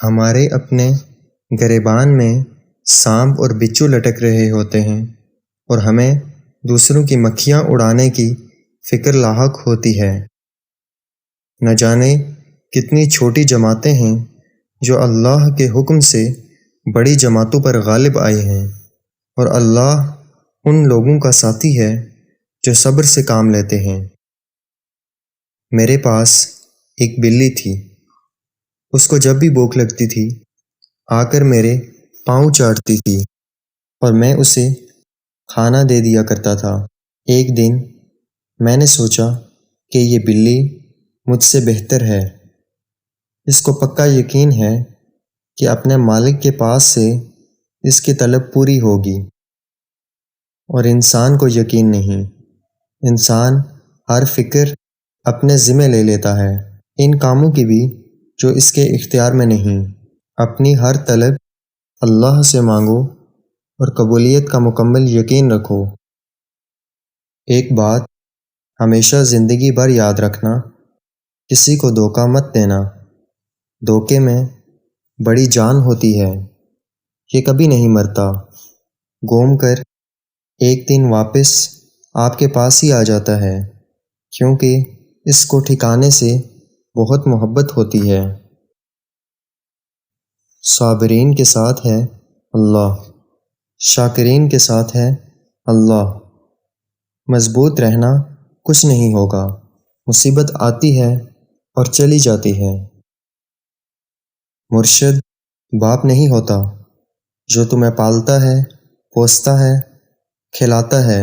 ہمارے اپنے گریبان میں سانپ اور بچھو لٹک رہے ہوتے ہیں اور ہمیں دوسروں کی مکھیاں اڑانے کی فکر لاحق ہوتی ہے۔ نہ جانے کتنی چھوٹی جماعتیں ہیں جو اللہ کے حکم سے بڑی جماعتوں پر غالب آئی ہیں، اور اللہ ان لوگوں کا ساتھی ہے جو صبر سے کام لیتے ہیں۔ میرے پاس ایک بلی تھی، اس کو جب بھی بھوک لگتی تھی آ کر میرے پاؤں چاٹتی تھی اور میں اسے کھانا دے دیا کرتا تھا۔ ایک دن میں نے سوچا کہ یہ بلی مجھ سے بہتر ہے، اس کو پکا یقین ہے کہ اپنے مالک کے پاس سے اس کی طلب پوری ہوگی، اور انسان کو یقین نہیں۔ انسان ہر فکر اپنے ذمہ لے لیتا ہے، ان کاموں کی بھی جو اس کے اختیار میں نہیں۔ اپنی ہر طلب اللہ سے مانگو اور قبولیت کا مکمل یقین رکھو۔ ایک بات ہمیشہ زندگی بھر یاد رکھنا، کسی کو دھوکہ مت دینا۔ دھوکے میں بڑی جان ہوتی ہے، یہ کبھی نہیں مرتا، گھوم کر ایک دن واپس آپ کے پاس ہی آ جاتا ہے، کیونکہ اس کو ٹھکانے سے بہت محبت ہوتی ہے۔ صابرین کے ساتھ ہے اللہ، شاکرین کے ساتھ ہے اللہ۔ مضبوط رہنا کچھ نہیں ہوگا، مصیبت آتی ہے اور چلی جاتی ہے۔ مرشد باپ نہیں ہوتا جو تمہیں پالتا ہے، پوستا ہے، کھلاتا ہے۔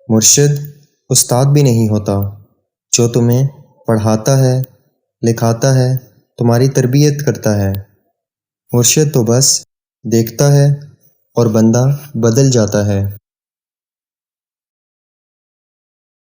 مرشد استاد بھی نہیں ہوتا جو تمہیں پڑھاتا ہے، لکھاتا ہے، تمہاری تربیت کرتا ہے۔ مرشد تو بس دیکھتا ہے اور بندہ بدل جاتا ہے۔